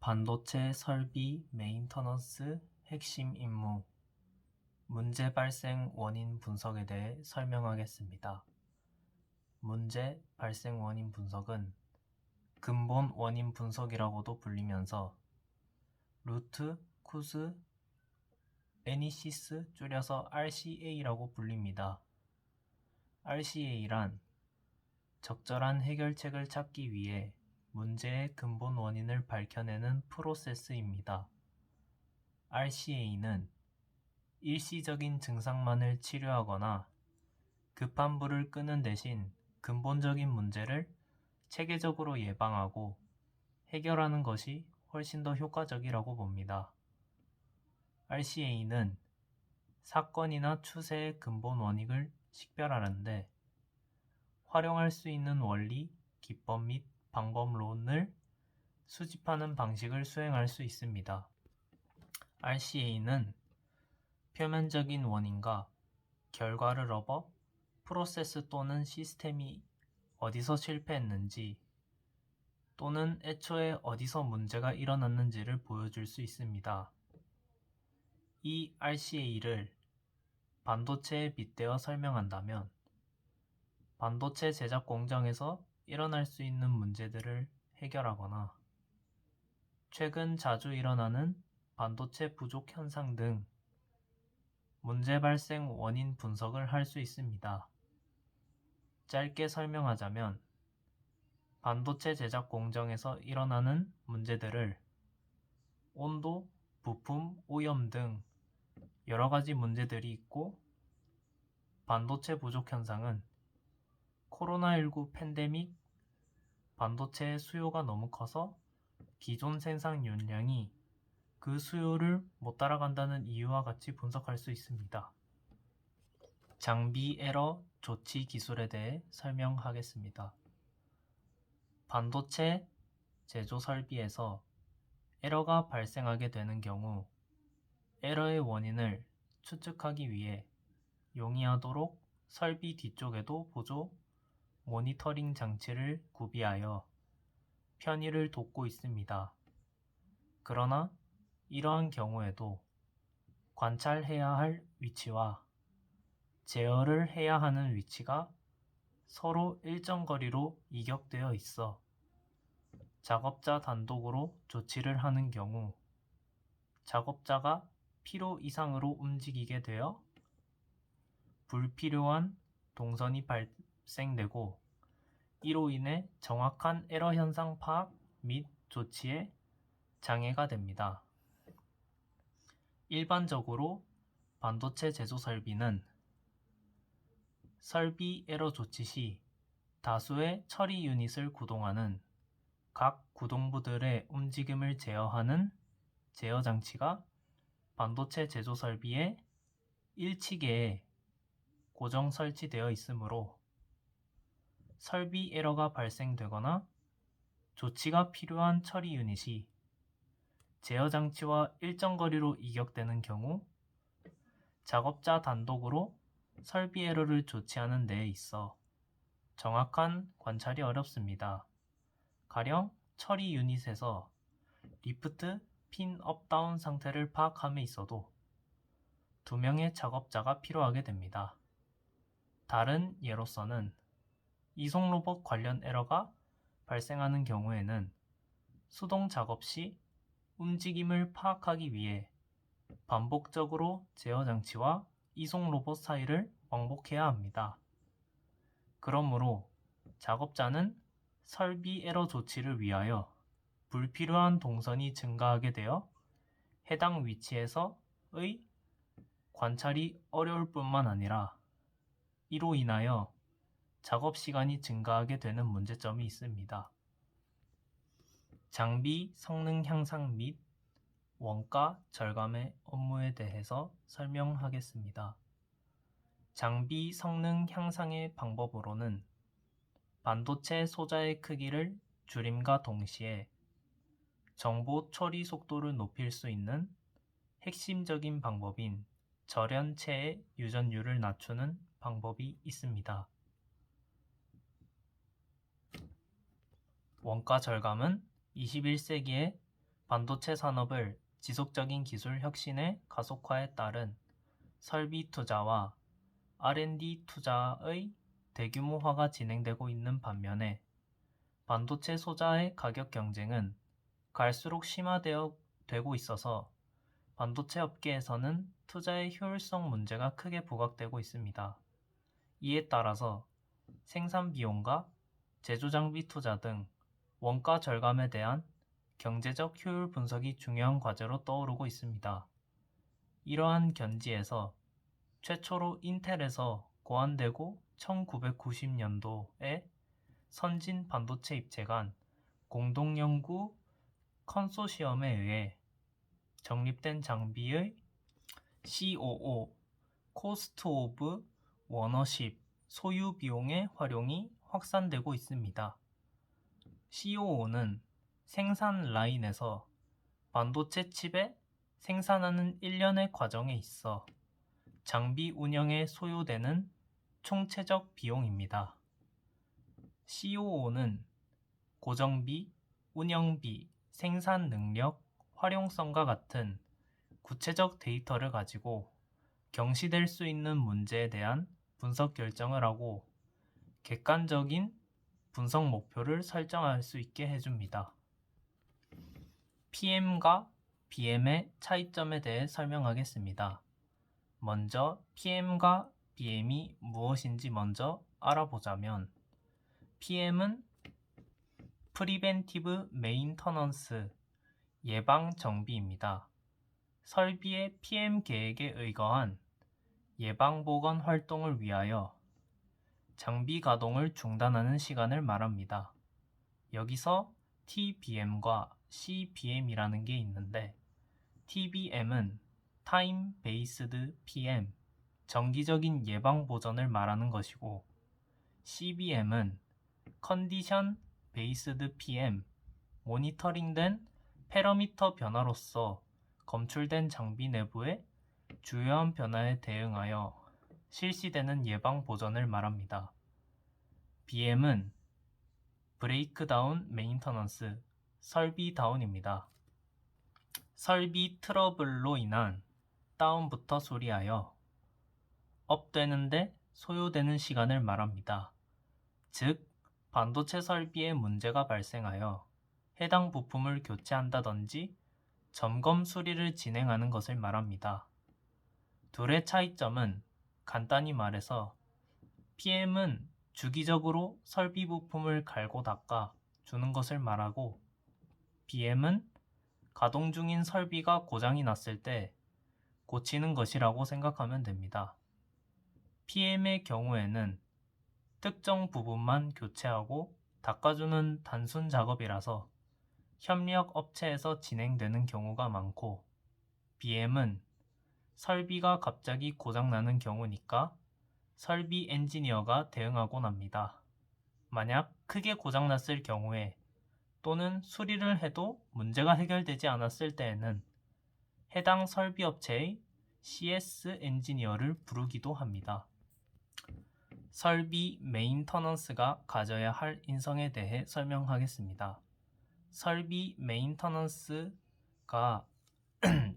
반도체 설비 메인터넌스 핵심 임무 문제 발생 원인 분석에 대해 설명하겠습니다. 문제 발생 원인 분석은 근본 원인 분석이라고도 불리면서 루트 쿠즈 애니시스 줄여서 RCA라고 불립니다. RCA란 적절한 해결책을 찾기 위해 문제의 근본 원인을 밝혀내는 프로세스입니다. RCA는 일시적인 증상만을 치료하거나 급한 불을 끄는 대신 근본적인 문제를 체계적으로 예방하고 해결하는 것이 훨씬 더 효과적이라고 봅니다. RCA는 사건이나 추세의 근본 원인을 식별하는데 활용할 수 있는 원리, 기법 및 방법론을 수집하는 방식을 수행할 수 있습니다. RCA는 표면적인 원인과 결과를 얻어 프로세스 또는 시스템이 어디서 실패했는지 또는 애초에 어디서 문제가 일어났는지를 보여줄 수 있습니다. 이 RCA를 반도체에 빗대어 설명한다면 반도체 제작 공정에서 일어날 수 있는 문제들을 해결하거나 최근 자주 일어나는 반도체 부족 현상 등 문제 발생 원인 분석을 할 수 있습니다. 짧게 설명하자면 반도체 제작 공정에서 일어나는 문제들을 온도, 부품, 오염 등 여러 가지 문제들이 있고 반도체 부족 현상은 코로나19 팬데믹, 반도체의 수요가 너무 커서 기존 생산 용량이 그 수요를 못 따라간다는 이유와 같이 분석할 수 있습니다. 장비 에러 조치 기술에 대해 설명하겠습니다. 반도체 제조 설비에서 에러가 발생하게 되는 경우 에러의 원인을 추측하기 위해 용이하도록 설비 뒤쪽에도 보조 모니터링 장치를 구비하여 편의를 돕고 있습니다. 그러나 이러한 경우에도 관찰해야 할 위치와 제어를 해야 하는 위치가 서로 일정 거리로 이격되어 있어 작업자 단독으로 조치를 하는 경우 작업자가 필요 이상으로 움직이게 되어 불필요한 동선이 발생되고 이로 인해 정확한 에러 현상 파악 및 조치에 장애가 됩니다. 일반적으로 반도체 제조 설비는 설비 에러 조치 시 다수의 처리 유닛을 구동하는 각 구동부들의 움직임을 제어하는 제어 장치가 반도체 제조 설비의 일치계에 고정 설치되어 있으므로 설비 에러가 발생되거나 조치가 필요한 처리 유닛이 제어 장치와 일정 거리로 이격되는 경우 작업자 단독으로 설비 에러를 조치하는 데에 있어 정확한 관찰이 어렵습니다. 가령 처리 유닛에서 리프트, 핀 업다운 상태를 파악함에 있어도 2명의 작업자가 필요하게 됩니다. 다른 예로서는 이송 로봇 관련 에러가 발생하는 경우에는 수동 작업 시 움직임을 파악하기 위해 반복적으로 제어 장치와 이송 로봇 사이를 왕복해야 합니다. 그러므로 작업자는 설비 에러 조치를 위하여 불필요한 동선이 증가하게 되어 해당 위치에서의 관찰이 어려울 뿐만 아니라 이로 인하여 작업 시간이 증가하게 되는 문제점이 있습니다. 장비 성능 향상 및 원가 절감의 업무에 대해서 설명하겠습니다. 장비 성능 향상의 방법으로는 반도체 소자의 크기를 줄임과 동시에 정보 처리 속도를 높일 수 있는 핵심적인 방법인 절연체의 유전율을 낮추는 방법이 있습니다. 원가 절감은 21세기의 반도체 산업을 지속적인 기술 혁신의 가속화에 따른 설비 투자와 R&D 투자의 대규모화가 진행되고 있는 반면에 반도체 소자의 가격 경쟁은 갈수록 심화되고 있어서 반도체 업계에서는 투자의 효율성 문제가 크게 부각되고 있습니다. 이에 따라서 생산 비용과 제조 장비 투자 등 원가 절감에 대한 경제적 효율 분석이 중요한 과제로 떠오르고 있습니다. 이러한 견지에서 최초로 인텔에서 고안되고 1990년도에 선진 반도체 입체 간 공동연구 컨소시엄에 의해 정립된 장비의 COO (Cost of Ownership) 소유 비용의 활용이 확산되고 있습니다. COO는 생산 라인에서 반도체 칩의 생산하는 일련의 과정에 있어 장비 운영에 소요되는 총체적 비용입니다. COO는 고정비, 운영비, 생산 능력, 활용성과 같은 구체적 데이터를 가지고 경시될 수 있는 문제에 대한 분석 결정을 하고 객관적인 분석 목표를 설정할 수 있게 해줍니다. PM과 BM의 차이점에 대해 설명하겠습니다. 먼저 PM과 BM이 무엇인지 먼저 알아보자면 PM은 Preventive Maintenance, 예방 정비입니다. 설비의 PM 계획에 의거한 예방 보건 활동을 위하여 장비 가동을 중단하는 시간을 말합니다. 여기서 TBM과 CBM이라는 게 있는데 TBM은 Time Based PM, 정기적인 예방 보전을 말하는 것이고 CBM은 Condition Based PM, 모니터링된 패러미터 변화로서 검출된 장비 내부의 주요한 변화에 대응하여 실시되는 예방 보전을 말합니다. BM은 Breakdown Maintenance, 설비 다운입니다. 설비 트러블로 인한 다운부터 수리하여 업되는데 소요되는 시간을 말합니다. 즉, 반도체 설비에 문제가 발생하여 해당 부품을 교체한다든지 점검 수리를 진행하는 것을 말합니다. 둘의 차이점은 간단히 말해서 PM은 주기적으로 설비 부품을 갈고 닦아 주는 것을 말하고 BM은 가동 중인 설비가 고장이 났을 때 고치는 것이라고 생각하면 됩니다. PM의 경우에는 특정 부분만 교체하고 닦아주는 단순 작업이라서 협력 업체에서 진행되는 경우가 많고 BM은 설비가 갑자기 고장나는 경우니까 설비 엔지니어가 대응하곤 합니다. 만약 크게 고장났을 경우에 또는 수리를 해도 문제가 해결되지 않았을 때에는 해당 설비 업체의 CS 엔지니어를 부르기도 합니다. 설비 메인터넌스가 가져야 할 인성에 대해 설명하겠습니다. 설비 메인터넌스가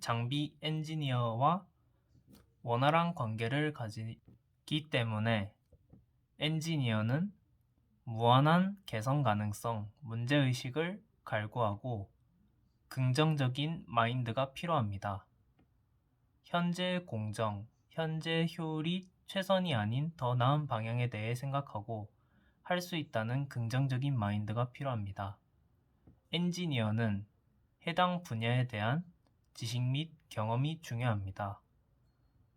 장비 엔지니어와 원활한 관계를 가지기 때문에 엔지니어는 무한한 개선 가능성, 문제의식을 갈구하고 긍정적인 마인드가 필요합니다. 현재의 공정, 현재의 효율이 최선이 아닌 더 나은 방향에 대해 생각하고 할 수 있다는 긍정적인 마인드가 필요합니다. 엔지니어는 해당 분야에 대한 지식 및 경험이 중요합니다.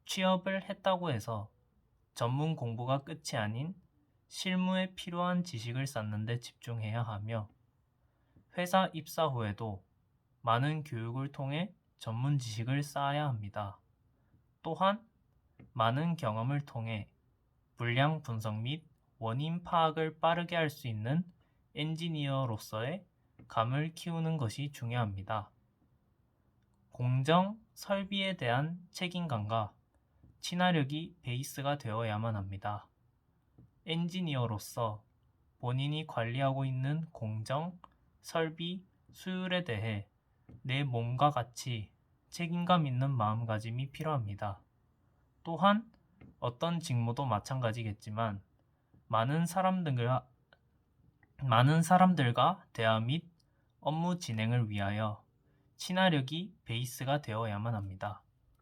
취업을 했다고 해서 전문 공부가 끝이 아닌 실무에 필요한 지식을 쌓는 데 집중해야 하며 회사 입사 후에도 많은 교육을 통해 전문 지식을 쌓아야 합니다. 또한 많은 경험을 통해 불량 분석 및 원인 파악을 빠르게 할 수 있는 엔지니어로서의 감을 키우는 것이 중요합니다. 공정, 설비에 대한 책임감과 친화력이 베이스가 되어야만 합니다. 엔지니어로서 본인이 관리하고 있는 공정, 설비, 수율에 대해 내 몸과 같이 책임감 있는 마음가짐이 필요합니다. 또한 어떤 직무도 마찬가지겠지만 많은 사람들과 대화 및 업무 진행을 위하여 친화력이 베이스가 되어야만 합니다.